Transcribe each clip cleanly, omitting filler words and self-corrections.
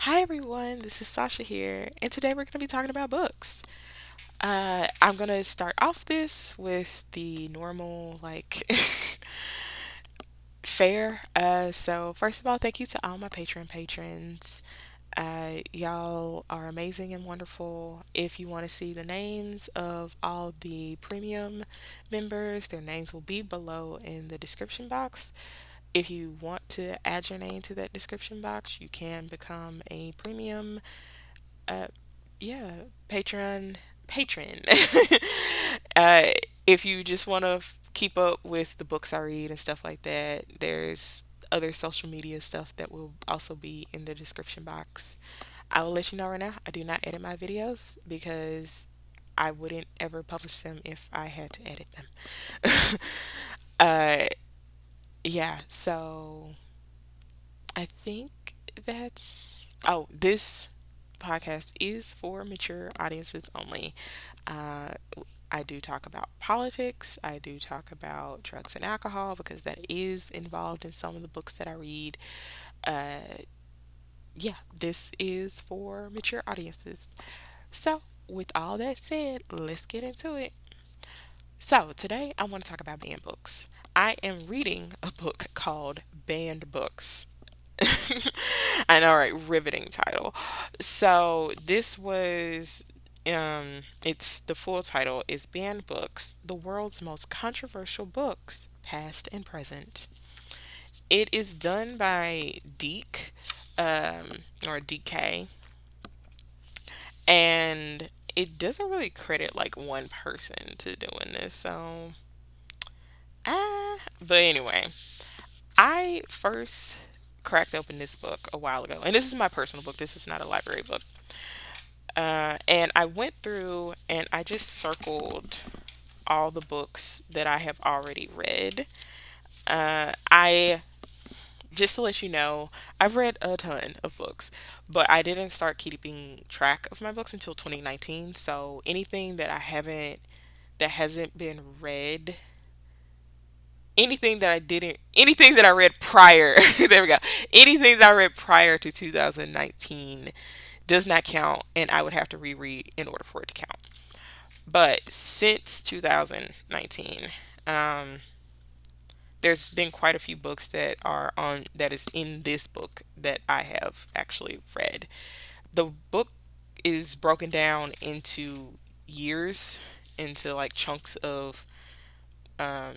Hi everyone, this is Sasha here, and today we're going to be talking about books. I'm going to start off this with the normal, fare. So, first of all, thank you to all my Patreon patrons. Y'all are amazing and wonderful. If you want to see the names of all the premium members, their names will be below in the description box. If you want to add your name to that description box, you can become a premium uh, yeah, Patreon patron. uh, if you just want to keep up with the books I read and stuff like that, there's other social media stuff that will also be in the description box. I will let you know right now, I do not edit my videos because I wouldn't ever publish them if I had to edit them. uh, yeah, so I think this podcast is for mature audiences only. Uh, I do talk about politics. I do talk about drugs and alcohol because that is involved in some of the books that I read. Uh, yeah, this is for mature audiences. So, with all that said, let's get into it. So, today I want to talk about banned books. I am reading a book called Banned Books. I know, right? Riveting title. So this was it's the full title is Banned Books, the world's most controversial books, past and present. It is done by or DK, and it doesn't really credit like one person to doing this. So but anyway, I first cracked open this book a while ago, and this is my personal book. This is not a library book. And I went through and I just circled all the books that I have already read. I just to let you know, I've read a ton of books, but I didn't start keeping track of my books until 2019. So anything that hasn't been read, anything that I read prior, there we go, anything that I read prior to 2019 does not count, and I would have to reread in order for it to count. But since 2019, um, there's been quite a few books that is in this book that I have actually read. The book is broken down into years, into like chunks of um,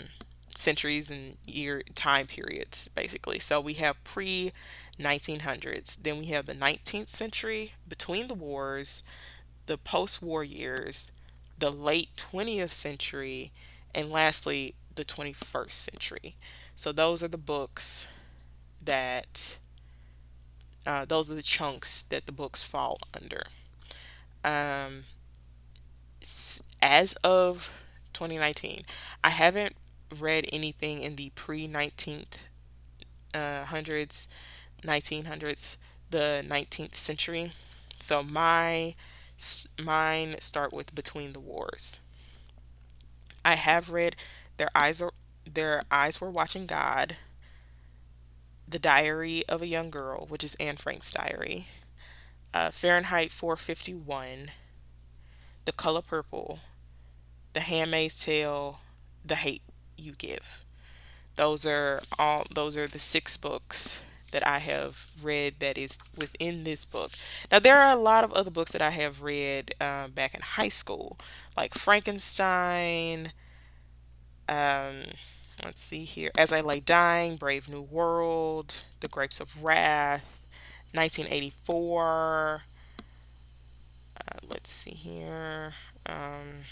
centuries and year time periods, basically. So we have pre 1900s, then we have the 19th century, between the wars, the post war years, the late 20th century, and lastly, the 21st century. So those are the books those are the chunks that the books fall under. Um, as of 2019, I haven't read anything in the pre 19th hundreds, 1900s, the 19th century. So mine start with Between the Wars. I have read Their Eyes Were Watching God, The Diary of a Young Girl, which is Anne Frank's diary, Fahrenheit 451, The Color Purple, The Handmaid's Tale, The Hate You Give. Those are the six books that I have read that is within this book. Now there are a lot of other books that I have read back in high school, like Frankenstein. Um, let's see here, As I Lay Dying, Brave New World, The Grapes of Wrath, 1984. Let's see here. Um,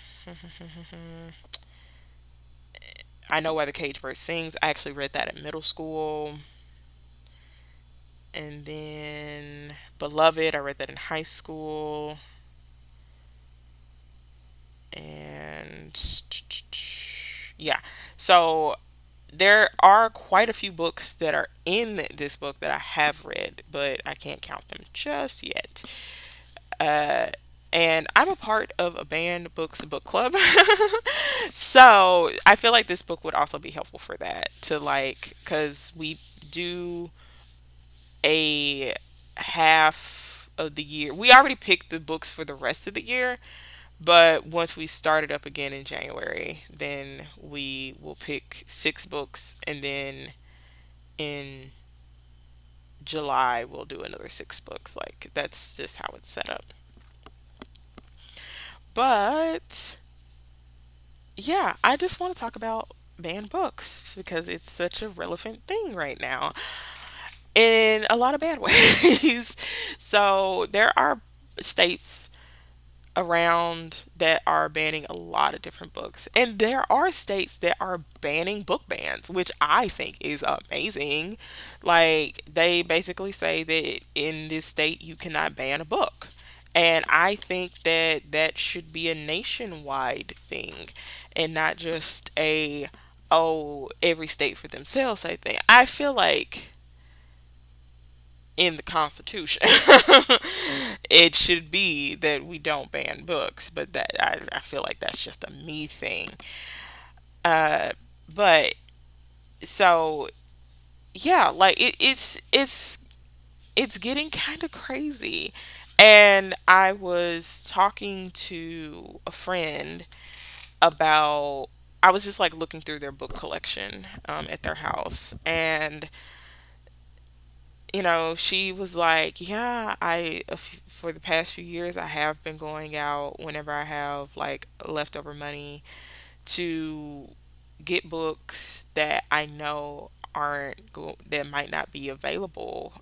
I Know Why the Cage Bird Sings. I actually read that in middle school. And then Beloved, I read that in high school. And yeah, so there are quite a few books that are in this book that I have read, but I can't count them just yet. Uh, and I'm a part of a banned books book club. So I feel like this book would also be helpful for that to because we do a half. of the year. We already picked the books for the rest of the year, but once we start it up again in January, then we will pick 6 books, and then in July we'll do another 6 books. Like that's just how it's set up. But yeah, I just want to talk about banned books because it's such a relevant thing right now in a lot of bad ways. So there are states around that are banning a lot of different books. And there are states that are banning book bans, which I think is amazing. Like they basically say that in this state you cannot ban a book. And I think that that should be a nationwide thing and not just a oh every state for themselves type thing. I feel like in the Constitution. It should be that we don't ban books, but that I feel like that's just a me thing. Uh, but so yeah, like it's getting kind of crazy. And I was talking to a friend about. I was just like looking through their book collection at their house, and she was like, "Yeah, for the past few years, I have been going out whenever I have like leftover money to get books that I know that might not be available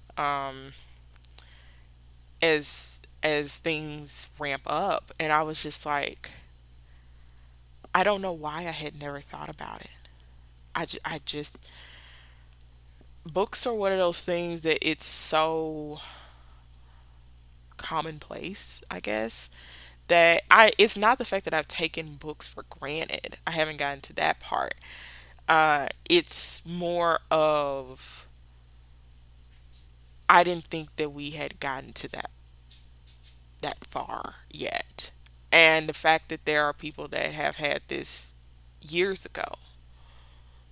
as things ramp up." And I was just like, I don't know why I had never thought about it. I just books are one of those things that it's so commonplace, I guess, that I it's not the fact that I've taken books for granted. I haven't gotten to that part. It's more of I didn't think that we had gotten to that far yet. And the fact that there are people that have had this years ago,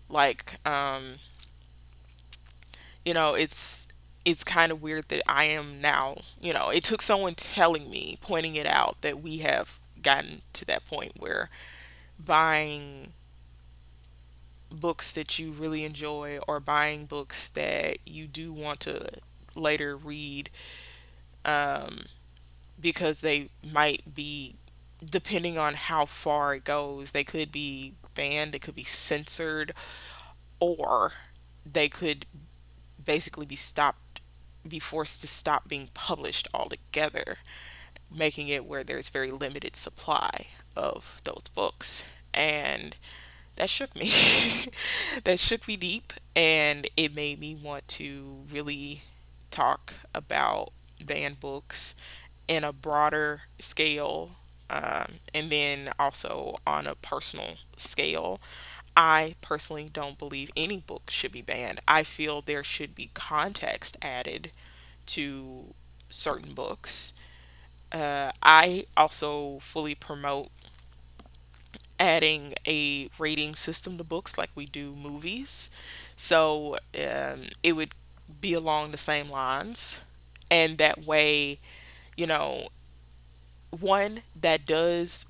like it's kind of weird that I am now, it took someone telling me, pointing it out that we have gotten to that point where buying books that you really enjoy or buying books that you do want to later read um, because they might be, depending on how far it goes, they could be banned, they could be censored, or they could basically be forced to stop being published altogether, making it where there's very limited supply of those books. And that shook me. That shook me deep, and it made me want to really talk about banned books in a broader scale, and then also on a personal scale. I personally don't believe any book should be banned. I feel there should be context added to certain books. I also fully promote adding a rating system to books like we do movies. So it would be along the same lines. And that way, you know, one that does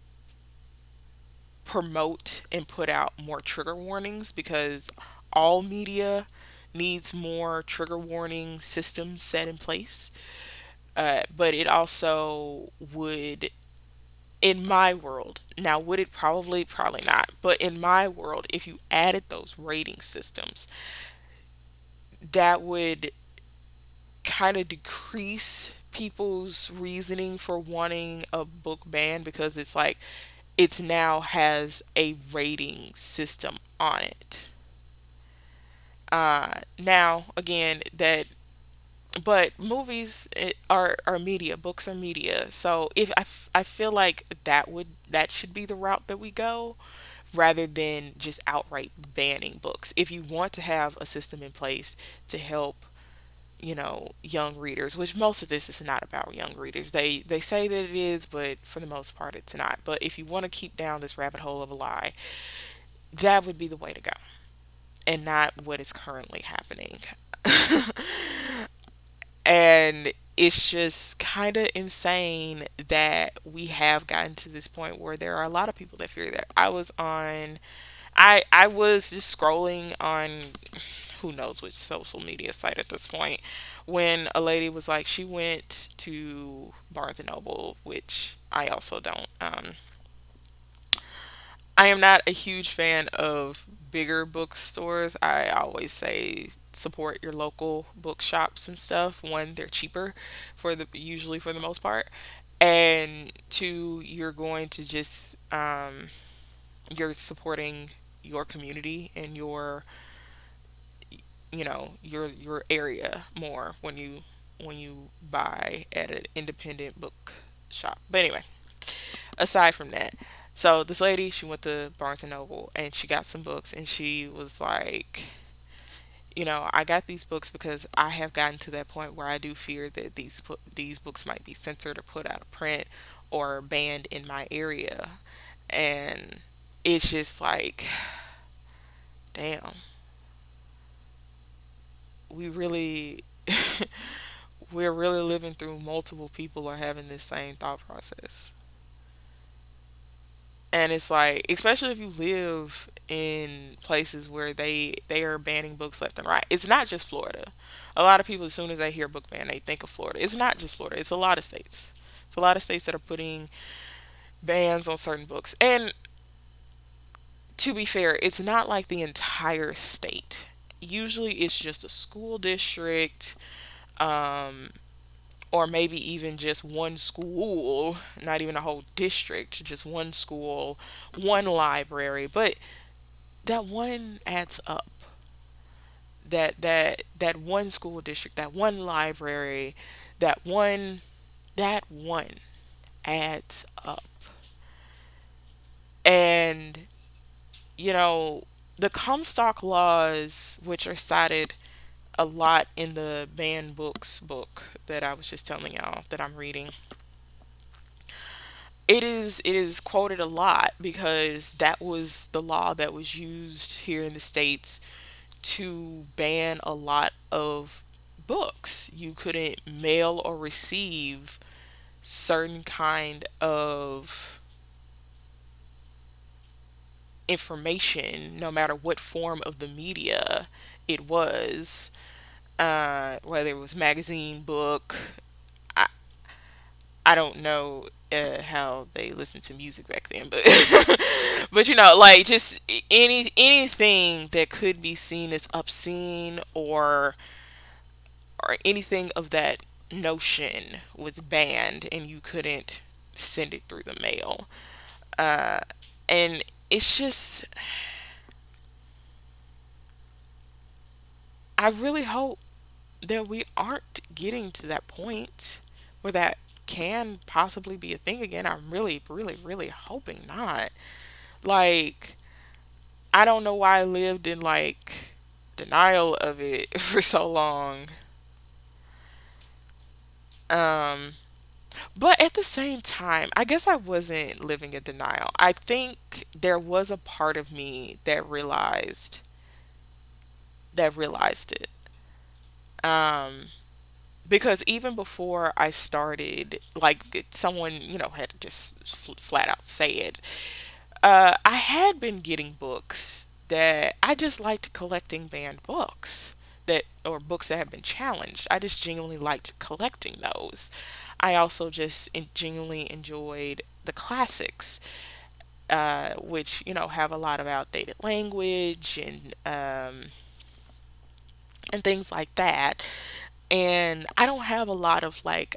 promote and put out more trigger warnings because all media needs more trigger warning systems set in place. But it also would, in my world, now would it probably not, but in my world, if you added those rating systems, that would kind of decrease people's reasoning for wanting a book banned because it's like it's now has a rating system on it. Now again, that but movies are media, books are media. So if I feel like that should be the route that we go rather than just outright banning books. If you want to have a system in place to help young readers, which most of this is not about young readers. They say that it is, but for the most part it's not. But if you want to keep down this rabbit hole of a lie, that would be the way to go and not what is currently happening. And it's just kind of insane that we have gotten to this point where there are a lot of people that fear that. I was just scrolling on who knows which social media site at this point when a lady was like she went to Barnes and Noble, which I also don't. I am not a huge fan of bigger bookstores. I always say support your local bookshops and stuff. One, they're cheaper for the usually for the most part, and two, you're going to just you're supporting your community and your area more when you buy at an independent book shop. But anyway, aside from that, so this lady, she went to Barnes and Noble and she got some books and she was like, I got these books because I have gotten to that point where I do fear that these books might be censored or put out of print or banned in my area. And it's just like, damn, we really we're really living through multiple people are having this same thought process. And it's like, especially if you live in places where they are banning books left and right. It's not just Florida. A lot of people, as soon as they hear book ban, they think of Florida. It's not just Florida. It's a lot of states. It's a lot of states that are putting bans on certain books. And to be fair, it's not like the entire state. Usually, it's just a school district, um, or maybe even just one school, not even a whole district, just one school, one library. But that one adds up. That one school district, that one library, that one adds up. And you know, the Comstock laws, which are cited a lot in the banned books book that I was just telling y'all that I'm reading, it is quoted a lot because that was the law that was used here in the States to ban a lot of books. You couldn't mail or receive certain kind of information, no matter what form of the media it was, whether it was magazine, book. I, I don't know how they listened to music back then, but but like just anything that could be seen as obscene or anything of that notion was banned, and you couldn't send it through the mail. Uh, and it's just, I really hope that we aren't getting to that point where that can possibly be a thing again. I'm really, really, really hoping not. Like, I don't know why I lived in like denial of it for so long. Um, but at the same time, I guess I wasn't living in denial. I think there was a part of me that realized it. Um, because even before I started, like someone had to just flat out say it. I had been getting books that I just liked collecting banned books that or books that have been challenged. I just genuinely liked collecting those. I also just genuinely enjoyed the classics, which have a lot of outdated language and things like that. And I don't have a lot of like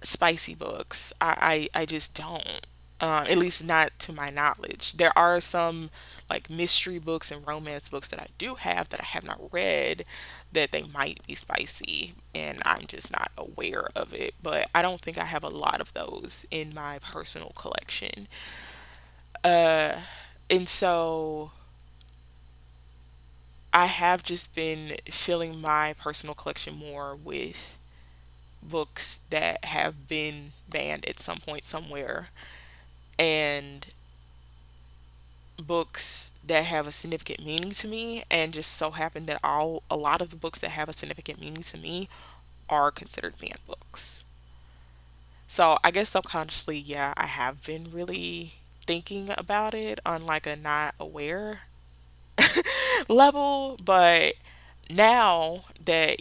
spicy books. I just don't. At least not to my knowledge. There are some like mystery books and romance books that I do have that I have not read that they might be spicy and I'm just not aware of it. But I don't think I have a lot of those in my personal collection. Uh, and so I have just been filling my personal collection more with books that have been banned at some point somewhere. And books that have a significant meaning to me, and just so happen that all a lot of the books that have a significant meaning to me are considered fan books. So I guess subconsciously, yeah, I have been really thinking about it on like a not aware level, but now that,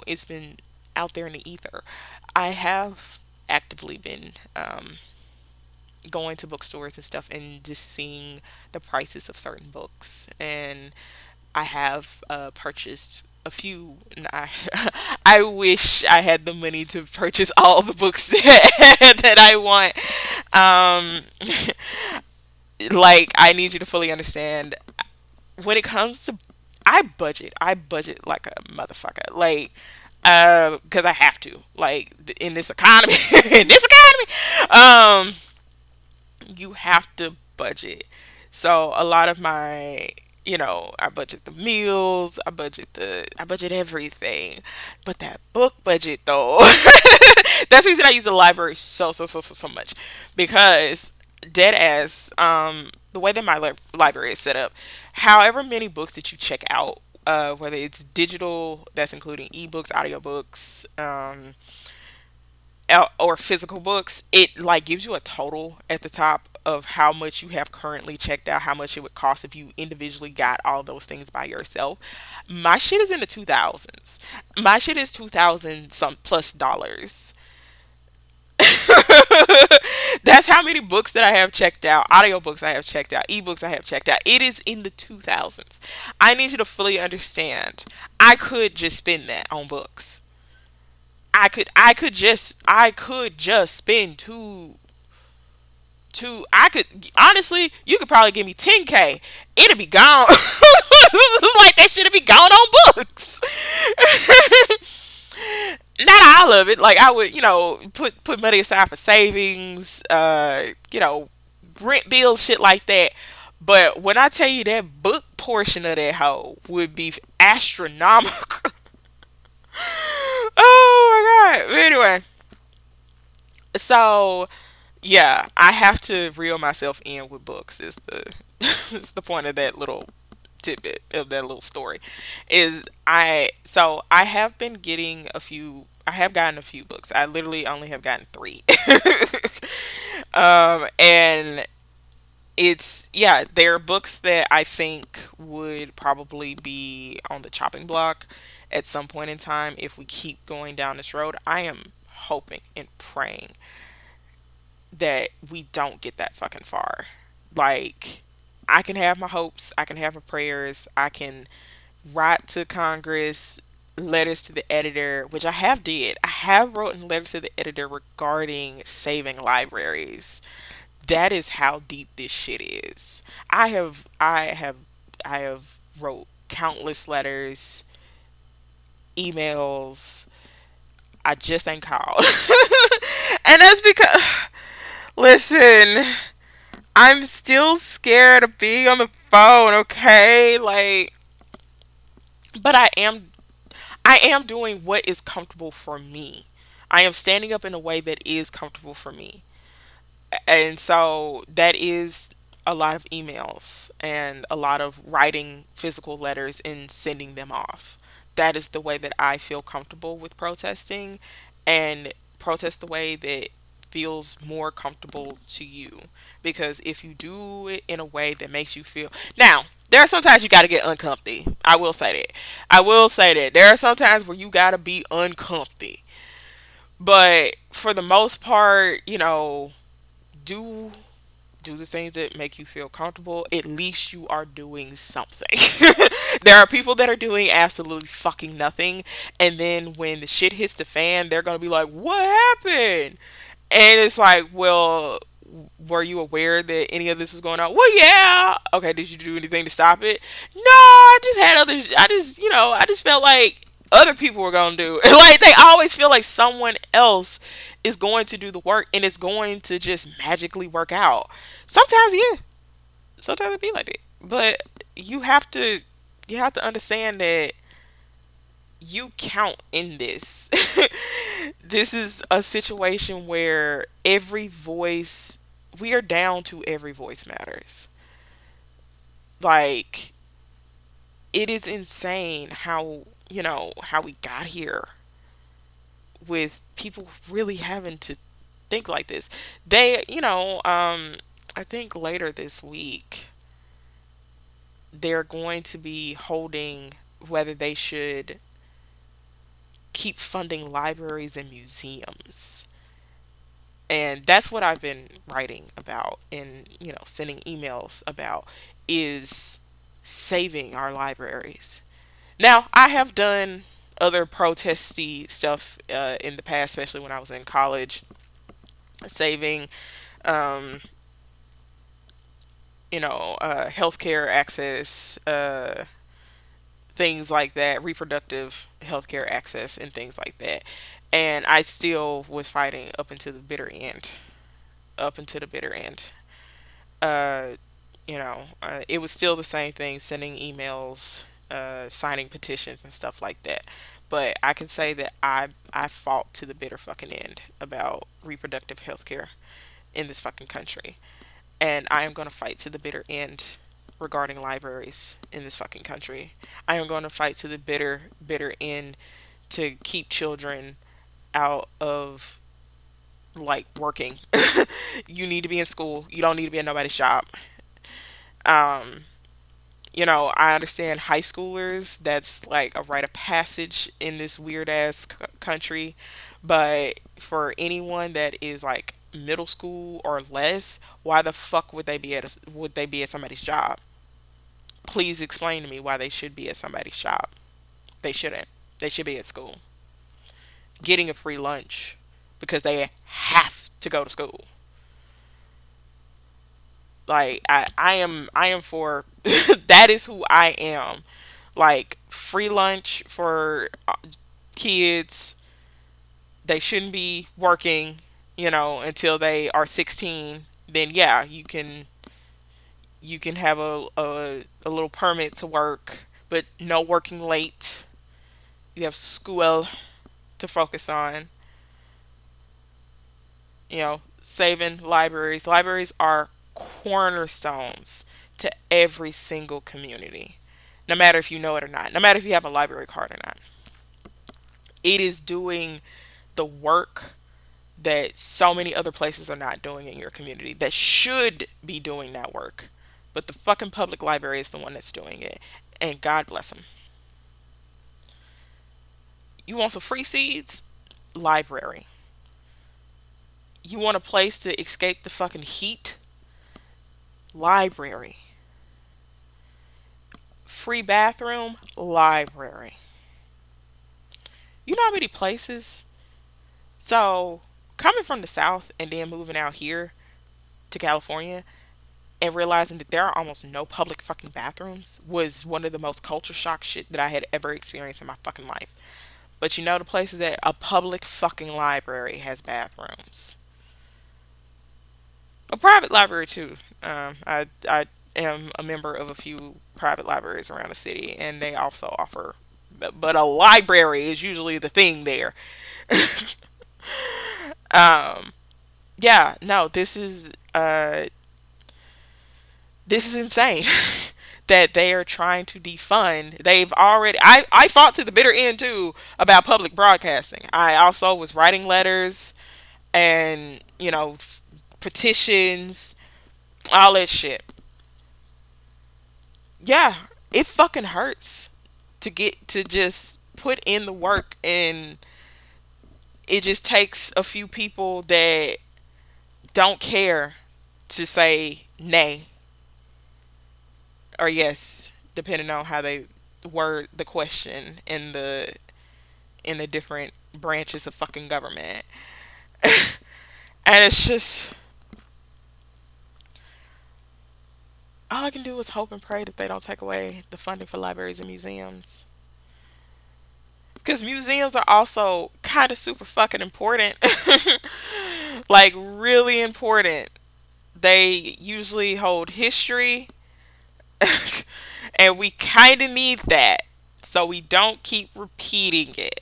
it's been out there in the ether, I have actively been going to bookstores and stuff and just seeing the prices of certain books. And I have purchased a few, and I wish I had the money to purchase all the books that I want. Um, like, I need you to fully understand when it comes to, I budget like a motherfucker. Like, because I have to. Like, in this economy, in this economy, you have to budget. So a lot of my, I budget the meals, I budget everything. But that book budget though, that's the reason I use the library so much, because dead ass, the way that my library is set up, however many books that you check out, whether it's digital, that's including ebooks, audiobooks, or physical books, it like gives you a total at the top of how much you have currently checked out, how much it would cost if you individually got all those things by yourself. My shit is in the 2000s. My shit is 2000 some plus dollars. That's how many books that I have checked out, audiobooks I have checked out, ebooks I have checked out. It is in the 2000s. I need you to fully understand. I could just spend that on books. I could just spend I could honestly, you could probably give me 10K. It'd be gone. Like that shit'd be gone on books. Not all of it. Like I would, put money aside for savings, rent bills, shit like that. But when I tell you that book portion of that hoe would be astronomical. Oh my god. But anyway, so yeah, I have to reel myself in with books. Is the is the point of that little tidbit of that little story. Is I have been getting a few. I have gotten a few books. I literally only have gotten three. And it's yeah, they're books that I think would probably be on the chopping block at some point in time if we keep going down this road. I am hoping and praying that we don't get that fucking far. Like, I can have my hopes, I can have my prayers, I can write to Congress, letters to the editor, which I have did. I have written letters to the editor regarding saving libraries. That is how deep this shit is. I have wrote countless letters, emails. I just ain't called. And that's because listen, I'm still scared of being on the phone, okay? Like, but I am doing what is comfortable for me. I am standing up in a way that is comfortable for me. And so that is a lot of emails and a lot of writing physical letters and sending them off. That is the way that I feel comfortable with protesting, and protest the way that feels more comfortable to you. Because if you do it in a way that makes you feel, now there are sometimes you got to get uncomfy. I will say that. I will say that there are some times where you got to be uncomfy. But for the most part, do do the things that make you feel comfortable. At least you are doing something. There are people that are doing absolutely fucking nothing, and then when the shit hits the fan, they're gonna be like, "What happened?" And it's like, well, were you aware that any of this was going on? Well, yeah. Okay, did you do anything to stop it? No, I just had other. I just felt like other people were gonna do it. Like they always feel like someone else is going to do the work and it's going to just magically work out. Sometimes, yeah. Sometimes it be like that. But you have to, you have to understand that you count in this. This is a situation where every voice, we are down to every voice matters. Like, it is insane how, how we got here with people really having to think like this. I think later this week they're going to be holding whether they should keep funding libraries and museums. And that's what I've been writing about and, sending emails about, is saving our libraries. Now, I have done other protesty stuff in the past, especially when I was in college, saving, um, healthcare access, things like that, reproductive healthcare access, and things like that. And I still was fighting up until the bitter end. Up until the bitter end. Uh, it was still the same thing, sending emails, signing petitions, and stuff like that. But I can say that I fought to the bitter fucking end about reproductive health care in this fucking country. And I am going to fight to the bitter end regarding libraries in this fucking country. I am going to fight to the bitter, bitter end to keep children out of, like, working. You need to be in school. You don't need to be in nobody's shop. Um, I understand high schoolers, that's like a rite of passage in this weird ass country. But for anyone that is like middle school or less, why the fuck would they be at somebody's job? Please explain to me why they should be at somebody's job. They shouldn't. They should be at school getting a free lunch because they have to go to school. Like, I am for that is who I am. Like, free lunch for kids. They shouldn't be working, until they are 16. Then yeah, you can have a little permit to work, but no working late. You have school to focus on. Saving libraries. Libraries are cornerstones to every single community, no matter if you know it or not, no matter if you have a library card or not. It is doing the work that so many other places are not doing in your community, that should be doing that work. But the fucking public library is the one that's doing it. And God bless them. You want some free seeds? Library. You want a place to escape the fucking heat? Library. Free bathroom? Library. You know how many places? So, coming from the South and then moving out here to California and realizing that there are almost no public fucking bathrooms was one of the most culture shock shit that I had ever experienced in my fucking life. But you know the places that a public fucking library has bathrooms. A private library too. I am a member of a few private libraries around the city, and they also offer. But a library is usually the thing there. um, yeah, no, this is insane. That they are trying to defund. They've already. I fought to the bitter end too about public broadcasting. I also was writing letters and petitions, all that shit. Yeah, it fucking hurts to get to just put in the work, and it just takes a few people that don't care to say nay or yes, depending on how they word the question in the different branches of fucking government. And it's just, all I can do is hope and pray that they don't take away the funding for libraries and museums. Because museums are also kind of super fucking important. Like, really important. They usually hold history, and we kind of need that so we don't keep repeating it.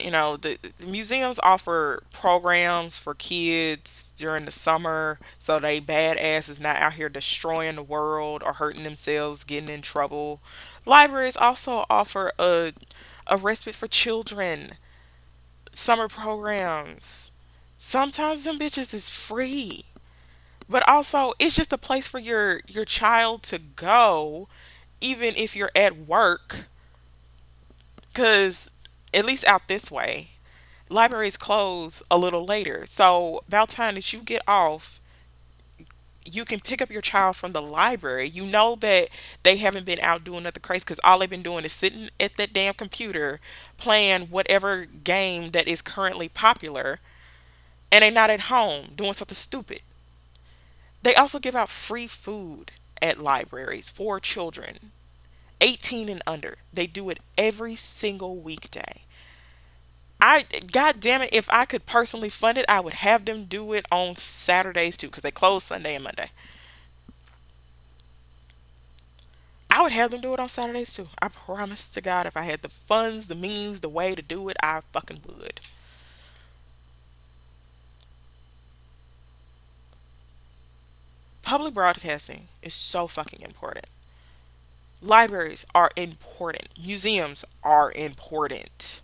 The museums offer programs for kids during the summer so they badass is not out here destroying the world or hurting themselves, getting in trouble. Libraries also offer a respite for children, summer programs. Sometimes them bitches is free. But also it's just a place for your child to go even if you're at work, cuz at least out this way libraries close a little later. So about time that you get off, you can pick up your child from the library. You know that they haven't been out doing nothing crazy because all they've been doing is sitting at that damn computer playing whatever game that is currently popular, and they're not at home doing something stupid. They also give out free food at libraries for children 18 and under. They do it every single weekday. God damn it, if I could personally fund it, I would have them do it on Saturdays too, because they close Sunday and Monday. I would have them do it on Saturdays too. I promise to God, if I had the funds, the means, the way to do it, I fucking would. Public broadcasting is so fucking important. Libraries are important. Museums are important.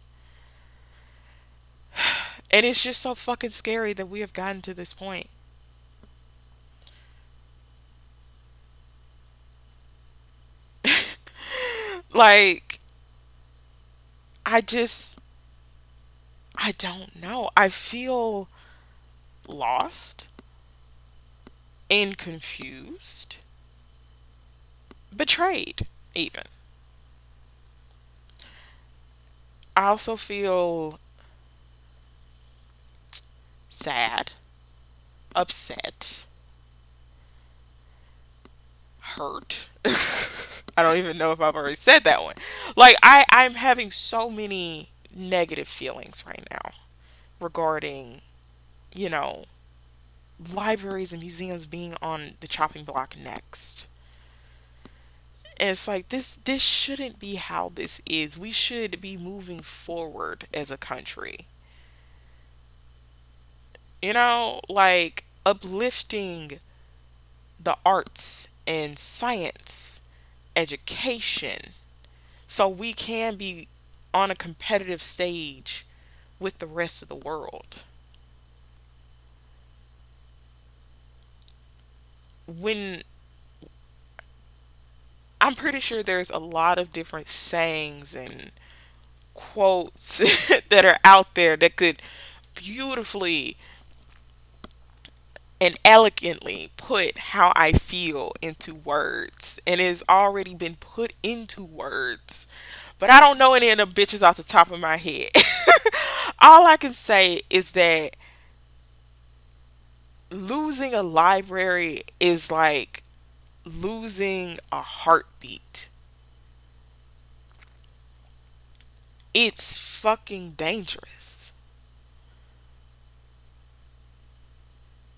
And it's just so fucking scary that we have gotten to this point. Like, I just, I don't know. I feel lost and confused, betrayed, even. I also feel sad, upset, hurt. I don't even know if I've already said that one. Like, I'm having so many negative feelings right now regarding, you know, libraries and museums being on the chopping block next. And it's like this shouldn't be how this is. We should be moving forward as a country. Like uplifting the arts and science, education, so we can be on a competitive stage with the rest of the world. When I'm pretty sure there's a lot of different sayings and quotes that are out there that could beautifully and elegantly put how I feel into words, and it's already been put into words. But I don't know any of the bitches off the top of my head. All I can say is that losing a library is like losing a heartbeat. It's fucking dangerous.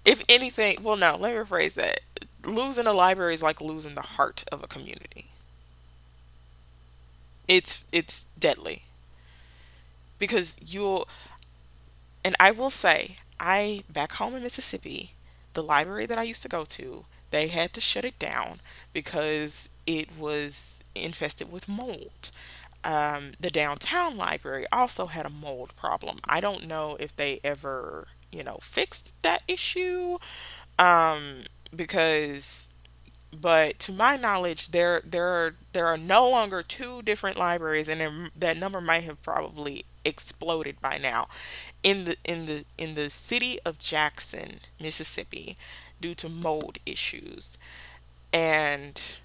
If anything, well, no, let me rephrase that. Losing a library is like losing the heart of a community. It's deadly because you'll, and I will say, I back home in Mississippi, the library that I used to go to, they had to shut it down because it was infested with mold. The downtown library also had a mold problem. I don't know if they ever, fixed that issue. Um, because, but to my knowledge, there are no longer two different libraries, and that number might have probably exploded by now in the city of Jackson, Mississippi, due to mold issues. And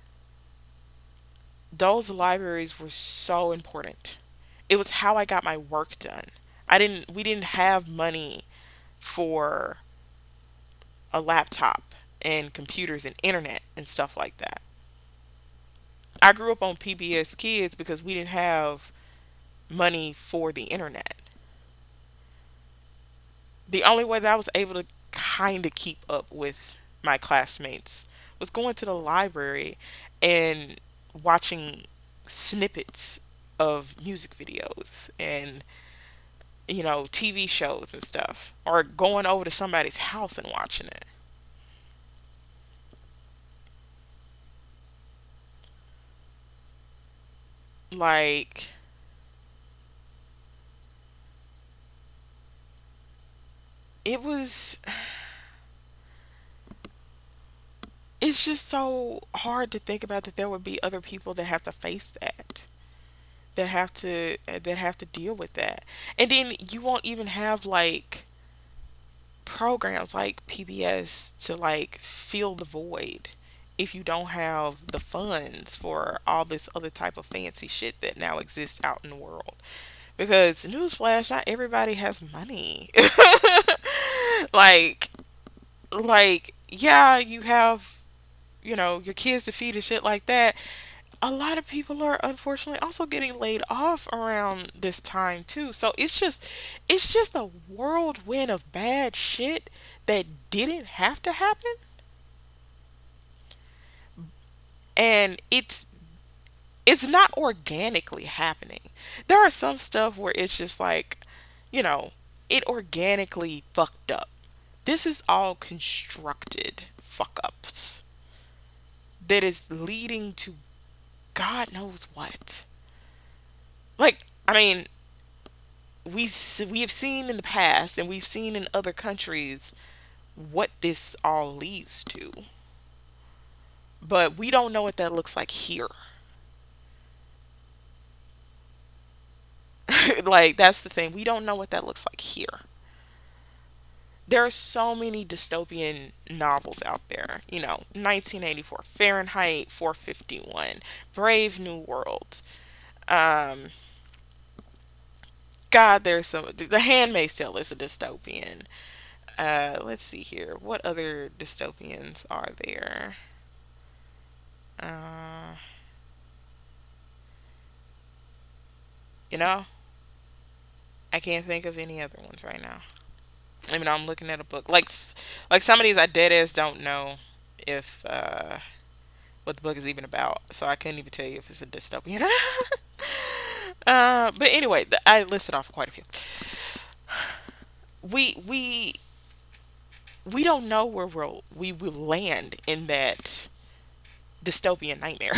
those libraries were so important. It was how I got my work done. We didn't have money for a laptop and computers and internet and stuff like that. I grew up on PBS Kids because we didn't have money for the internet. The only way that I was able to kind of keep up with my classmates was going to the library and watching snippets of music videos and TV shows and stuff, or going over to somebody's house and watching it. Like, it was, it's just so hard to think about that there would be other people that have to face that, that have to deal with that. And then you won't even have like programs like PBS to like fill the void if you don't have the funds for all this other type of fancy shit that now exists out in the world. Because newsflash, not everybody has money. like yeah, you have, your kids to feed and shit like that. A lot of people are unfortunately also getting laid off around this time too. So it's just a whirlwind of bad shit that didn't have to happen, and it's not organically happening. There are some stuff where it's just like, you know, it organically fucked up. This is all constructed fuck ups that is leading to God knows what. Like, I mean, we have seen in the past and we've seen in other countries what this all leads to, but we don't know what that looks like here. Like, that's the thing, we don't know what that looks like here. There are so many dystopian novels out there, 1984, Fahrenheit 451, Brave New World. um God, there's some, The Handmaid's Tale is a dystopian. Let's see here, what other dystopians are there? uh you know I can't think of any other ones right now. I mean, I'm looking at a book like some of these I dead ass don't know if what the book is even about, so I couldn't even tell you if it's a dystopian or not. But anyway, I listed off quite a few. We we we don't know where we will land in that dystopian nightmare.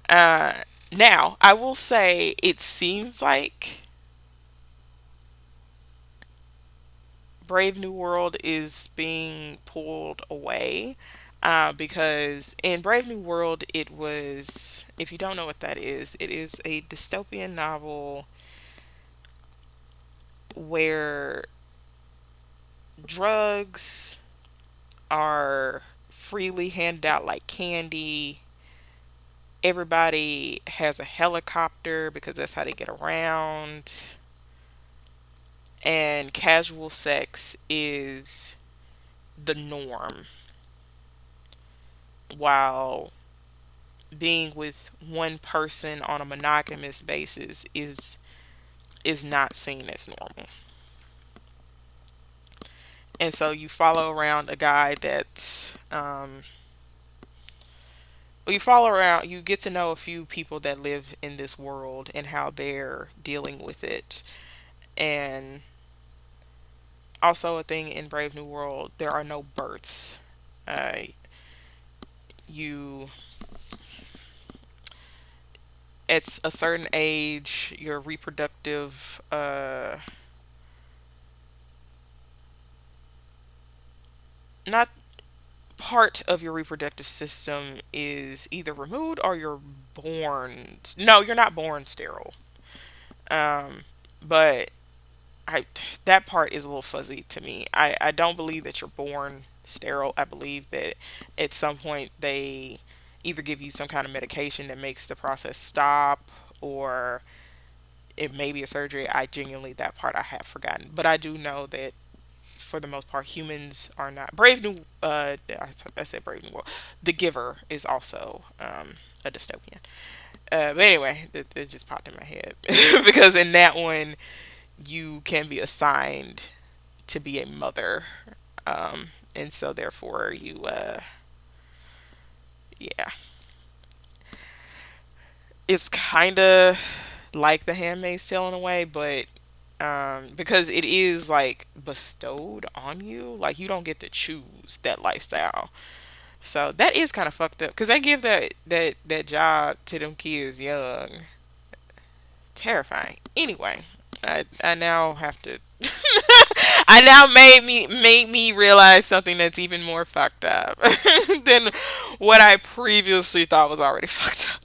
uh Now I will say it seems like Brave New World is being pulled away, because in Brave New World, it was, if you don't know what that is, it is a dystopian novel where drugs are freely handed out like candy. Everybody has a helicopter because that's how they get around. And casual sex is the norm, while being with one person on a monogamous basis is not seen as normal. And so you follow around a guy that well, you follow around, you get to know a few people that live in this world and how they're dealing with it. And also a thing in Brave New World, there are no births. Uh, you At a certain age, your reproductive not part of your reproductive system is either removed or you're born. No, you're not born sterile. Um, but I that part is a little fuzzy to me. I don't believe that you're born sterile. I believe that at some point they either give you some kind of medication that makes the process stop, or it may be a surgery. I genuinely, that part I have forgotten. But I do know that for the most part, humans are not Brave New. I said Brave New World. The Giver is also a dystopian. But anyway, it just popped in my head because in that one, you can be assigned to be a mother, and so therefore you, yeah, it's kind of like The Handmaid's Tale in a way, but because it is like bestowed on you, like you don't get to choose that lifestyle. So that is kind of fucked up because they give that job to them kids young. Terrifying. Anyway, I now have to. I now made me realize something that's even more fucked up than what I previously thought was already fucked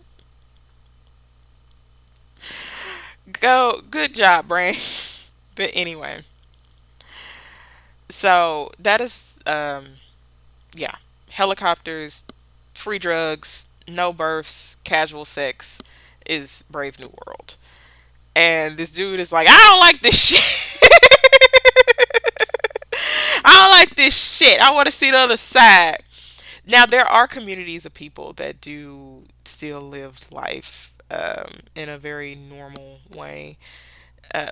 up. Good job, brain. But anyway, so that is yeah, helicopters, free drugs, no births, casual sex is Brave New World. And this dude is like, I don't like this shit. I don't like this shit. I want to see the other side. Now, there are communities of people that do still live life in a very normal way.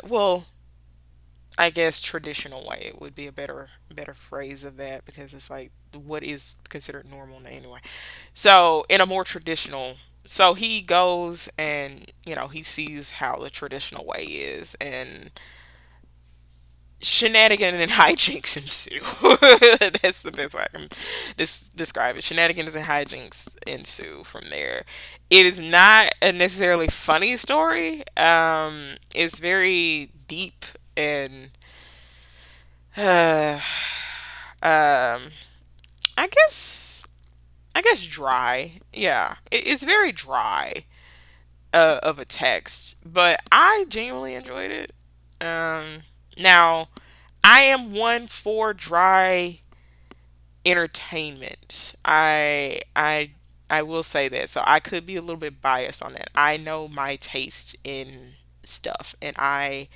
Well, I guess traditional way it would be a better phrase of that because it's like what is considered normal anyway. So in a more traditional, so he goes and he sees how the traditional way is, and shenanigans and hijinks ensue. That's the best way I can describe it. Shenanigans and hijinks ensue from there. It is not a necessarily funny story. It's very deep and uh, um, I guess dry. Yeah, it's very dry of a text, but I genuinely enjoyed it. Now I am one for dry entertainment. I will say that. So I could be a little bit biased on that. I know my taste in stuff, and I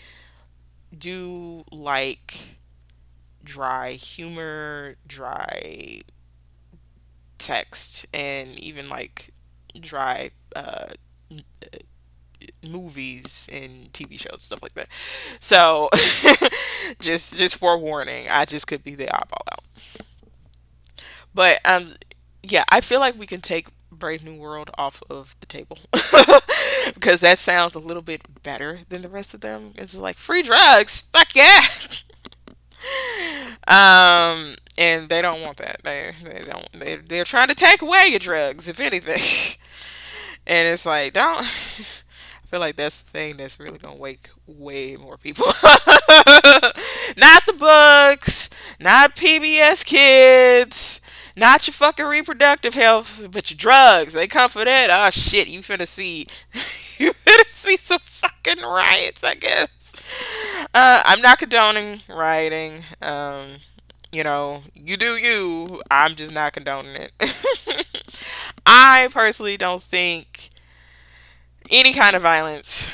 do like dry humor, dry text, and even like dry movies and TV shows, stuff like that. So just forewarning, I just could be the eyeball out. But yeah, I feel like we can take Brave New World off of the table because that sounds a little bit better than the rest of them. It's like free drugs, fuck yeah. And they don't want that. They don't. They're trying to take away your drugs, if anything. And it's like don't. I feel like that's the thing that's really gonna wake way more people. Not the books, not PBS Kids, not your fucking reproductive health, but your drugs. They come for that. Oh shit, you finna see, you finna see some fucking riots. I guess. I'm not condoning rioting. You do you. I'm just not condoning it. I personally don't think any kind of violence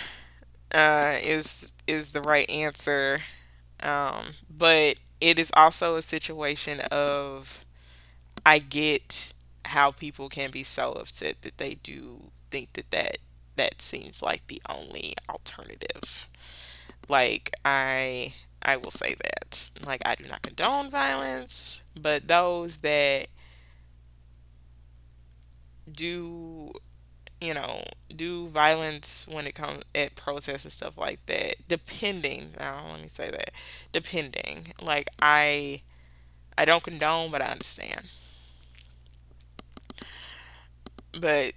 is the right answer. But it is also a situation of I get how people can be so upset that they do think that seems like the only alternative. Like I will say that. Like I do not condone violence, but those that do do violence when it comes at protests and stuff like that. Depending, now let me say that, depending. Like I don't condone, but I understand. But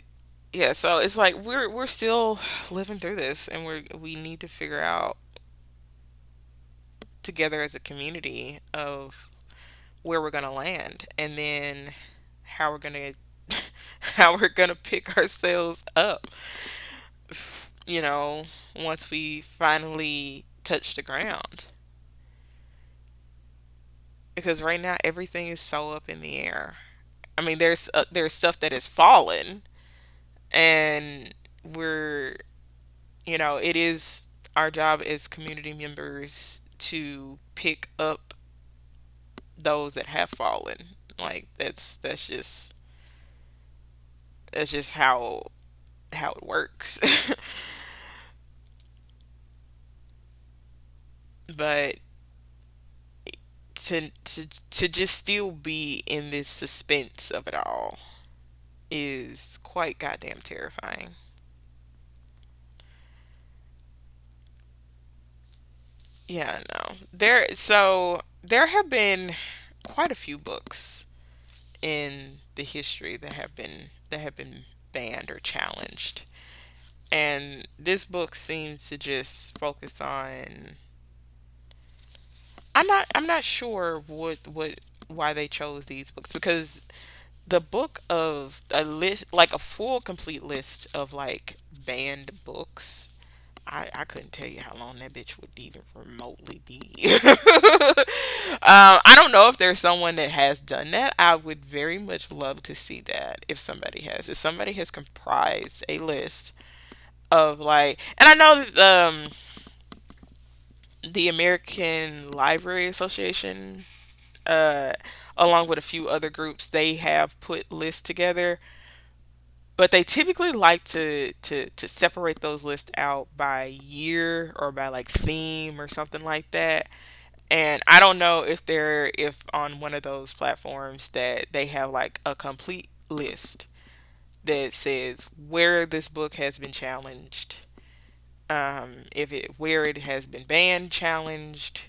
yeah, so it's like we're still living through this, and we need to figure out together as a community of where we're gonna land, and then how we're gonna how we're gonna pick ourselves up. You know, once we finally touch the ground, because right now everything is so up in the air. I mean, there's stuff that has fallen, and we're it is our job as community members to pick up those that have fallen. Like that's just how it works. But to just still be in this suspense of it all is quite goddamn terrifying. Yeah, no. There have been quite a few books in the history that have been banned or challenged. And this book seems to just focus on, I'm not sure what why they chose these books, because the book of a list, like a full complete list of like banned books, I couldn't tell you how long that bitch would even remotely be. I don't know if there's someone that has done that. I would very much love to see that if somebody has. If somebody has comprised a list of like, and I know that the American Library Association, uh, along with a few other groups, they have put lists together, but they typically like to separate those lists out by year or by like theme or something like that. And I don't know if on one of those platforms that they have like a complete list that says where this book has been challenged, if it where it has been banned, challenged,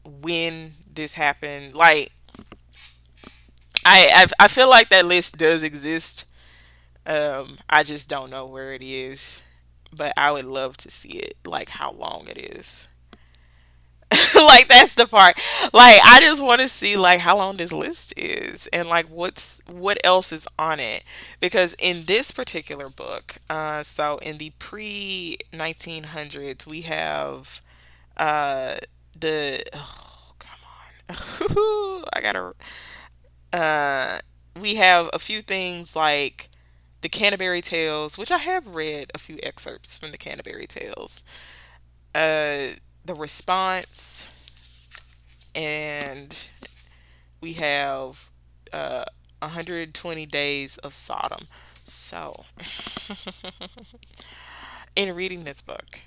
when this happened. Like I feel like that list does exist. I just don't know where it is, but I would love to see it, like how long it is. Like that's the part. Like I just want to see like how long this list is and like what else is on it, because in this particular book, so in the pre 1900s we have uh the oh come on. I gotta uh we have a few things like the Canterbury Tales, which I have read a few excerpts from the Canterbury Tales. The Response, and we have uh 120 Days of Sodom. So, in reading this book,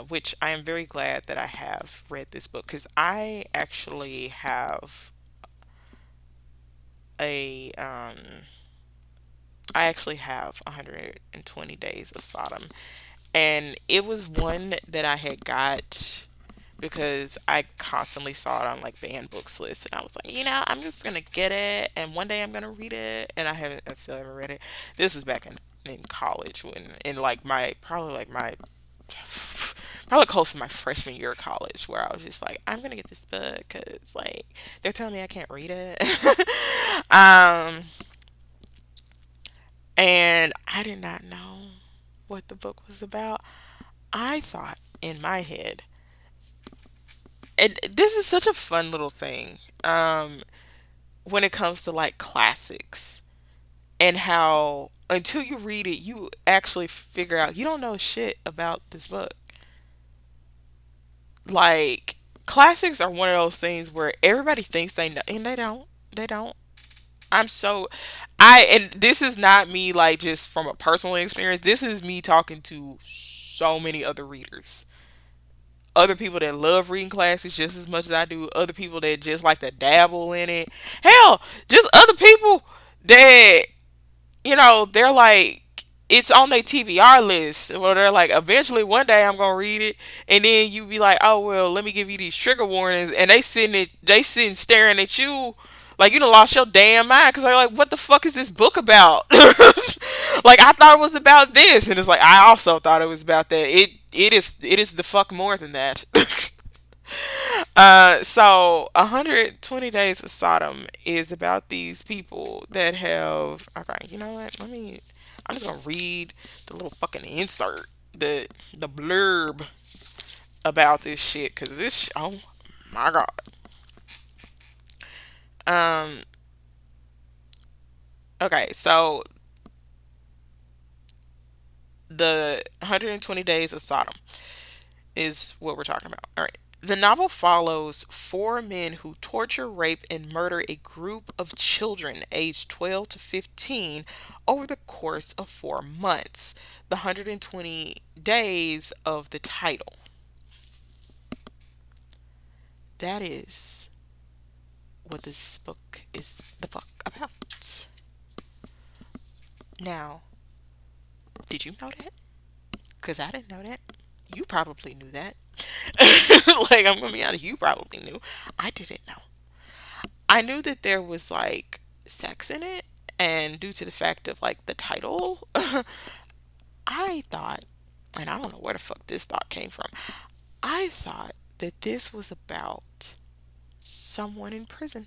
which I am very glad that I have read this book, because a I actually have 120 Days of Sodom, and it was one that I had got because I constantly saw it on like banned books lists, and I was like, I'm just gonna get it, and one day I'm gonna read it, and I still haven't read it. This was back in college, when in like my probably close to my freshman year of college, where I was just like, I'm gonna get this book because like they're telling me I can't read it. um, and I did not know what the book was about. I thought in my head, and this is such a fun little thing, when it comes to like classics, and how until you read it, you actually figure out you don't know shit about this book. Like, classics are one of those things where everybody thinks they know, and they don't. They don't. I'm so and this is not me like just from a personal experience. This is me talking to so many other readers, other people that love reading classics just as much as I do, other people that just like to dabble in it. Hell, just other people that, they're like, it's on their TBR list, where they're like, eventually one day I'm gonna read it, and then you be like, oh well, let me give you these trigger warnings, and they sitting staring at you like you done lost your damn mind, because they're like, what the fuck is this book about? Like I thought it was about this, and it's like I also thought it was about that. It is the fuck more than that. So 120 Days of Sodom is about these people that have. Okay, you know what? I'm just gonna read the little fucking insert, the blurb about this shit, because oh my god. Um. Okay, so the 120 Days of Sodom is what we're talking about. All right. The novel follows four men who torture, rape, and murder a group of children aged 12 to 15 over the course of 4 months. The 120 days of the title. That is what this book is the fuck about. Now, did you know that? Because I didn't know that. You probably knew that. Like, I'm gonna be honest, you probably knew. I didn't know. I knew that there was like sex in it, and due to the fact of like the title, I thought, and I don't know where the fuck this thought came from. I thought that this was about someone in prison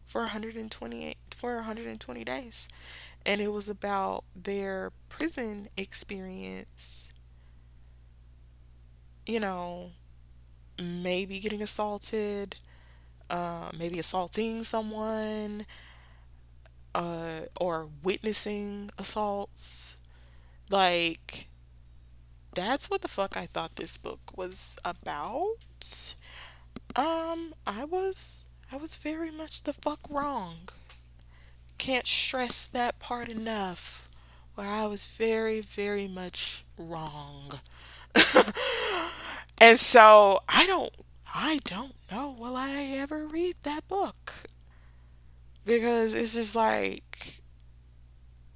for 128 for 120 days, and it was about their prison experience, you know, maybe getting assaulted, maybe assaulting someone, or witnessing assaults. Like, that's what the fuck I thought this book was about. I was very much the fuck wrong. Can't stress that part enough. Where I was very, very much wrong. And so I don't know will I ever read that book. Because it's just like,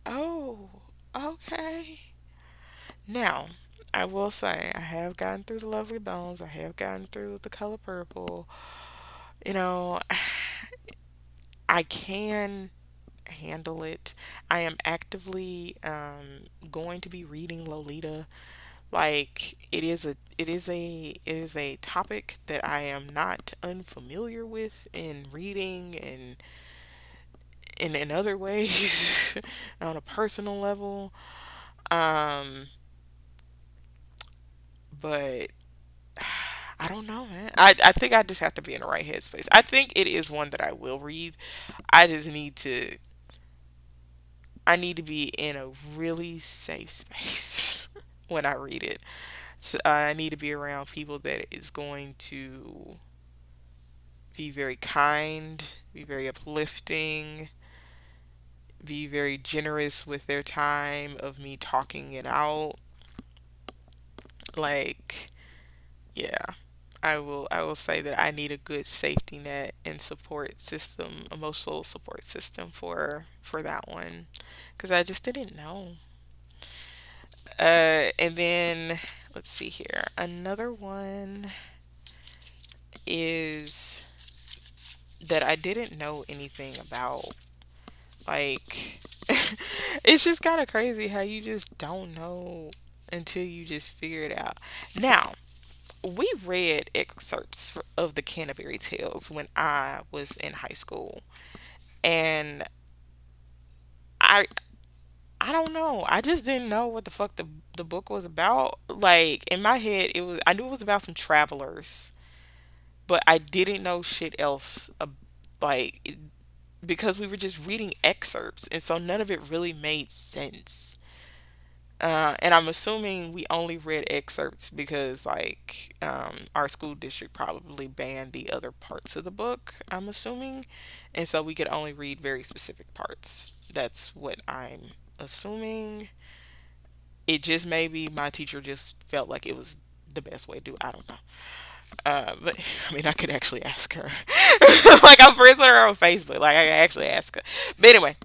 oh, okay. Now, I will say I have gotten through the Lovely Bones. I have gotten through the Color Purple. You know, I can handle it. I am actively going to be reading Lolita. Like, it is a topic that I am not unfamiliar with in reading and in other ways on a personal level. Um, but I don't know, man. I think I just have to be in the right headspace. I think it is one that I will read. I just need to be in a really safe space when I read it. So I need to be around people that is going to be very kind, be very uplifting, be very generous with their time of me talking it out. Like, yeah. I will say that I need a good safety net and support system, emotional support system for that one, cuz I just didn't know. And then let's see here. Another one is that I didn't know anything about. Like, it's just kind of crazy how you just don't know until you just figure it out. Now, we read excerpts of the Canterbury Tales when I was in high school, and I I don't know. I just didn't know what the fuck the book was about. Like, in my head, I knew it was about some travelers, but I didn't know shit else. Like, because we were just reading excerpts, and so none of it really made sense. And I'm assuming we only read excerpts because, like, our school district probably banned the other parts of the book, I'm assuming. And so we could only read very specific parts. That's what I'm assuming. It just maybe my teacher just felt like it was the best way to do it. I don't know. But I mean, I could actually ask her. Like, I'm friends with her on Facebook. Like, I can actually ask her. But anyway,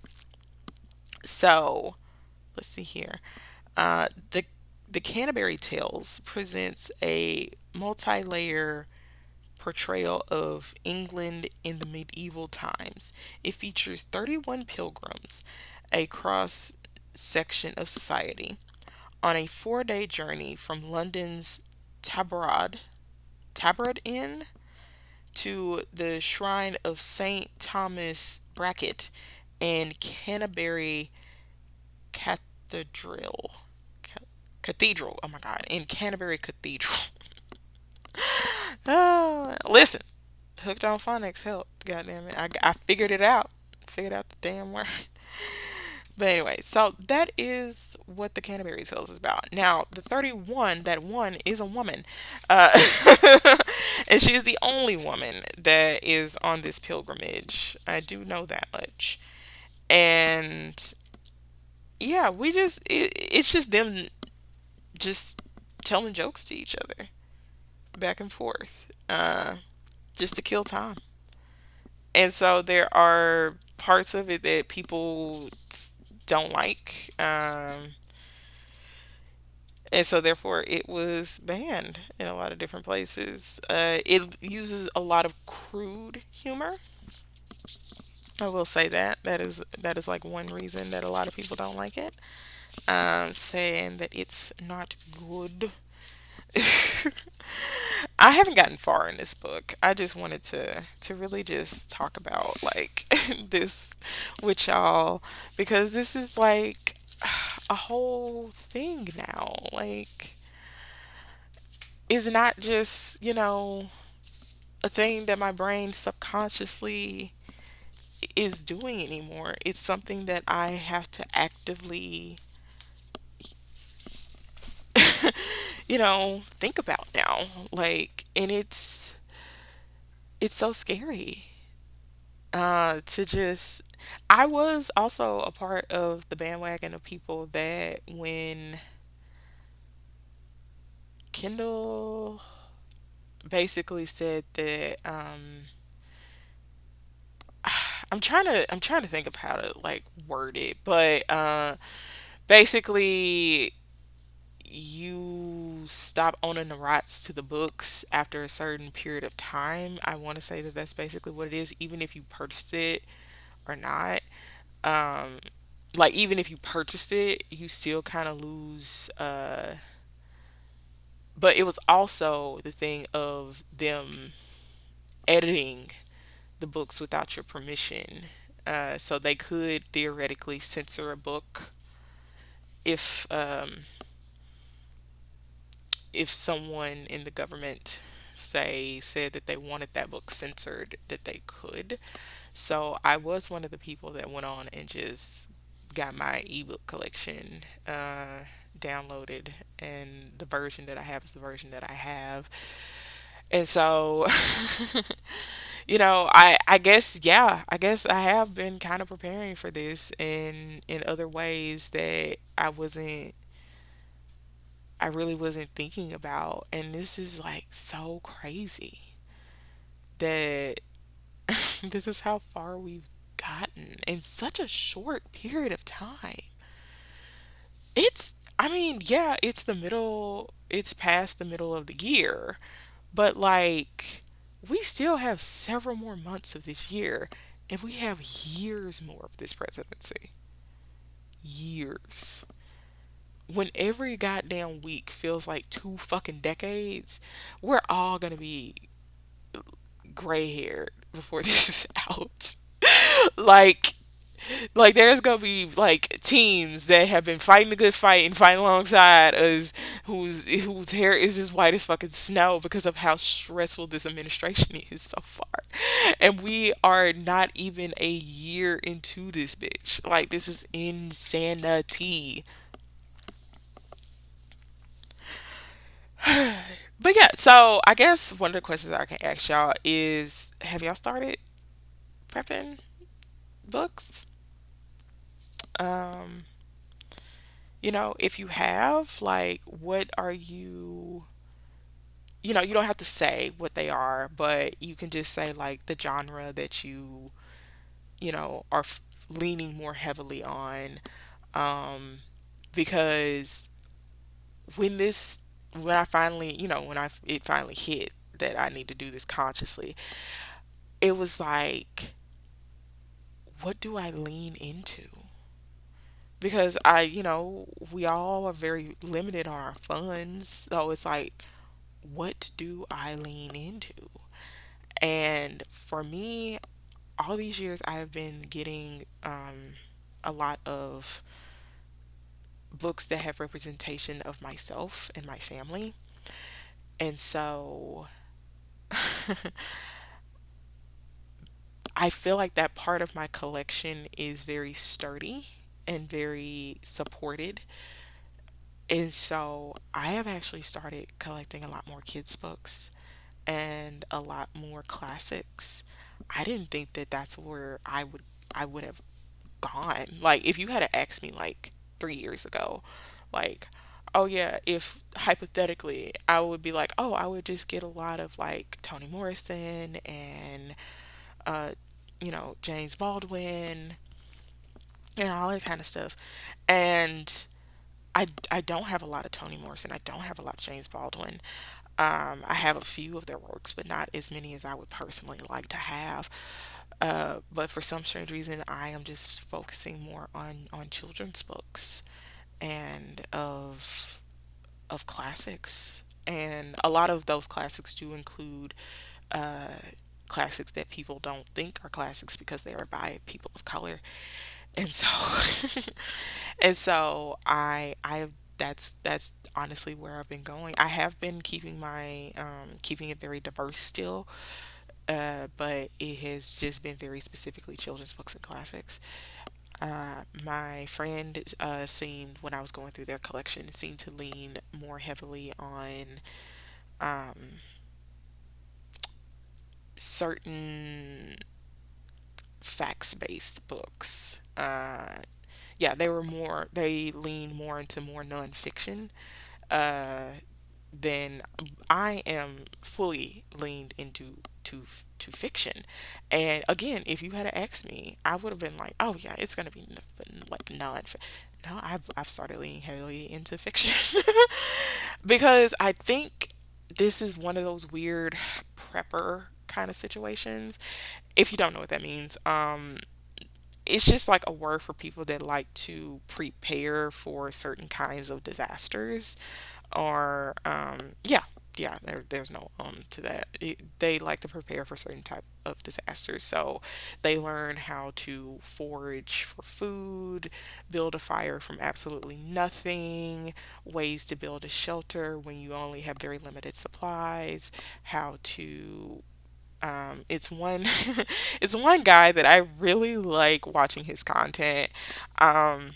so let's see here. The Canterbury Tales presents a multi-layer portrayal of England in the medieval times. It features 31 pilgrims, a cross section of society, on a 4-day journey from London's Tabarad Inn to the shrine of St. Thomas Bracket and Canterbury Cathedral. Cathedral. Oh my God. In Canterbury Cathedral. Listen, hooked on phonics helped. God damn it. I figured it out. Figured out the damn word. But anyway, so that is what the Canterbury Tales is about. Now, the 31, that one is a woman. Uh, and she is the only woman that is on this pilgrimage. I do know that much. And yeah, it's just them just telling jokes to each other back and forth, just to kill time. And so there are parts of it that people don't like. And so therefore it was banned in a lot of different places. It uses a lot of crude humor. I will say that that is like one reason that a lot of people don't like it. Saying that it's not good. I haven't gotten far in this book. I just wanted to really just talk about like this with y'all because this is like a whole thing now. Like it's not just, a thing that my brain subconsciously is doing anymore. It's something that I have to actively, think about now. Like, and it's so scary. To just I was also a part of the bandwagon of people that when Kindle basically said that I'm trying to think of how to like word it, but basically you stop owning the rights to the books after a certain period of time. I want to say that that's basically what it is, even if you purchased it or not. Um, like even if you purchased it, you still kind of lose. But it was also the thing of them editing the books without your permission. So they could theoretically censor a book if someone in the government said that they wanted that book censored, that they could. So I was one of the people that went on and just got my ebook collection downloaded, and the version that I have is the version that I have. And so, I guess, yeah, I guess I have been kind of preparing for this in other ways that I really wasn't thinking about. And this is like so crazy that this is how far we've gotten in such a short period of time. I mean, yeah, it's past the middle of the year, but like, we still have several more months of this year, and we have years more of this presidency. Years. When every goddamn week feels like two fucking decades, we're all gonna be gray haired before this is out. like, like there's gonna be like teens that have been fighting a good fight and fighting alongside us, whose hair is as white as fucking snow because of how stressful this administration is so far, and we are not even a year into this bitch. Like this is insanity. But yeah, so I guess one of the questions I can ask y'all is, have y'all started prepping books? Um, if you have, like, what are you don't have to say what they are, but you can just say, like, the genre that are leaning more heavily on. Um, because when this, when I finally, it finally hit that I need to do this consciously, it was like, what do I lean into? Because we all are very limited on our funds. So it's like, what do I lean into? And for me, all these years I have been getting a lot of books that have representation of myself and my family. And so I feel like that part of my collection is very sturdy and very supported. And so I have actually started collecting a lot more kids' books and a lot more classics. I didn't think that that's where I would have gone. Like if you had to ask me like 3 years ago, like, oh yeah, if hypothetically I would be like, oh, I would just get a lot of like Toni Morrison and uh, James Baldwin and all that kind of stuff. And I don't have a lot of Toni Morrison. I don't have a lot of James Baldwin. I have a few of their works, but not as many as I would personally like to have. But for some strange reason, I am just focusing more on children's books and of classics. And a lot of those classics do include uh, classics that people don't think are classics because they are by people of color. And so and so I that's honestly where I've been going. I have been keeping my keeping it very diverse still, but it has just been very specifically children's books and classics. My friend seemed, when I was going through their collection, seemed to lean more heavily on um, certain facts based books. Yeah, they lean more into more nonfiction. Uh, then I am fully leaned into to fiction. And again, if you had asked me, I would have been like, "Oh yeah, it's gonna be nothing like non." No, I've started leaning heavily into fiction because I think this is one of those weird prepper kind of situations. If you don't know what that means, it's just like a word for people that like to prepare for certain kinds of disasters or there's no to that. They like to prepare for certain type of disasters, so they learn how to forage for food, build a fire from absolutely nothing, ways to build a shelter when you only have very limited supplies, how to it's one it's one guy that I really like watching his content. um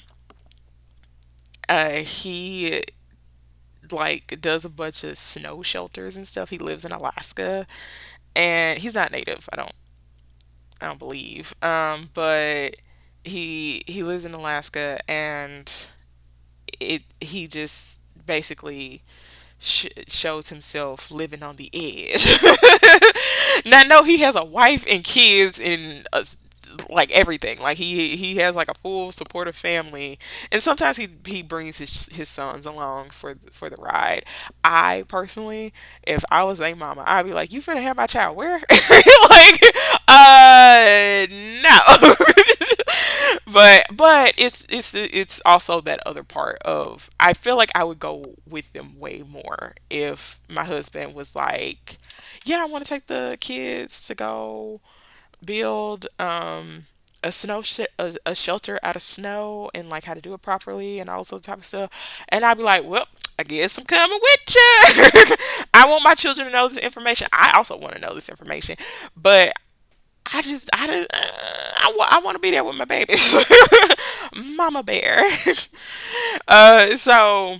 he like does a bunch of snow shelters and stuff. He lives in Alaska and he's not native. I don't believe. But he lives in Alaska and he just basically shows himself living on the edge. Now, no, he has a wife and kids and like everything. Like he has like a full supportive family, and sometimes he brings his sons along for the ride. I personally, if I was a mama, I'd be like, "You finna have my child where?" Like, no. But it's also that other part of, I feel like I would go with them way more if my husband was like, yeah, I want to take the kids to go build a shelter out of snow and like how to do it properly and all sorts of type of stuff. And I'd be like, well, I guess I'm coming with you. I want my children to know this information. I also want to know this information, but I want to be there with my babies. Mama bear. So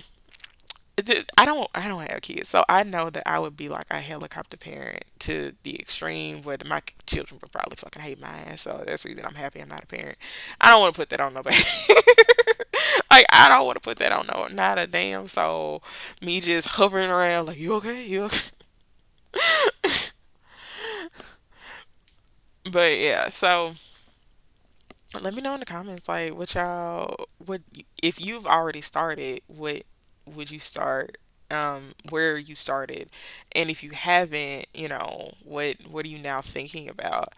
I don't have kids, so I know that I would be like a helicopter parent to the extreme where my children would probably fucking hate my ass. So that's the reason I'm happy I'm not a parent. I don't want to put that on nobody. Like I don't want to put that on no not a damn soul. Me just hovering around like, you okay? You okay? But yeah, so let me know in the comments like what y'all would, if you've already started, what would you start, where you started, and if you haven't, what are you now thinking about?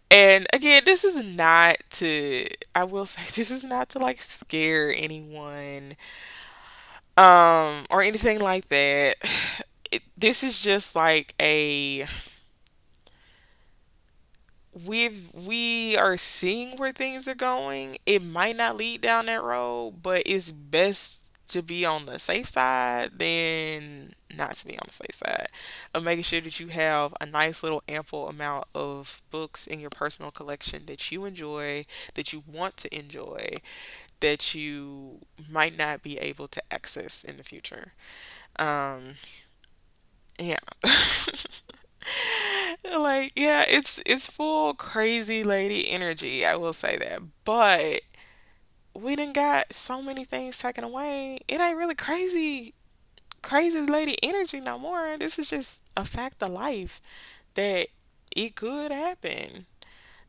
And again, this is not to, I will say, this is not to like scare anyone or anything like that. This is just like a, we are seeing where things are going. It might not lead down that road, but it's best to be on the safe side than not to be on the safe side of making sure that you have a nice little ample amount of books in your personal collection that you enjoy, that you want to enjoy, that you might not be able to access in the future. Um, yeah. Like, yeah, it's full crazy lady energy, I will say that. But we done got so many things taken away. It ain't really crazy lady energy no more. This is just a fact of life that it could happen.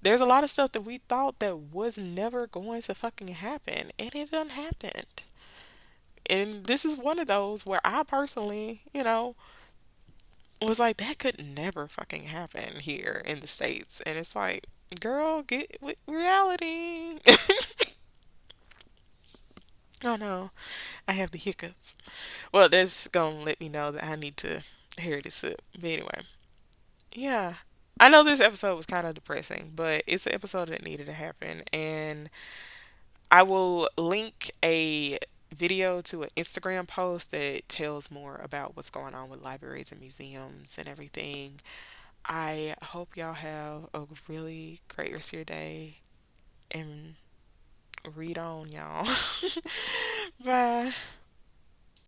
There's a lot of stuff that we thought that was never going to fucking happen, and it done happened. And this is one of those where I personally, was like, that could never fucking happen here in the States. And it's like, girl, get with reality. Oh no, I have the hiccups. Well, that's gonna let me know that I need to hear this up. But anyway, yeah. I know this episode was kind of depressing, but it's an episode that needed to happen. And I will link a video to an Instagram post that tells more about what's going on with libraries and museums and everything. I hope y'all have a really great rest of your day and read on, y'all. Bye.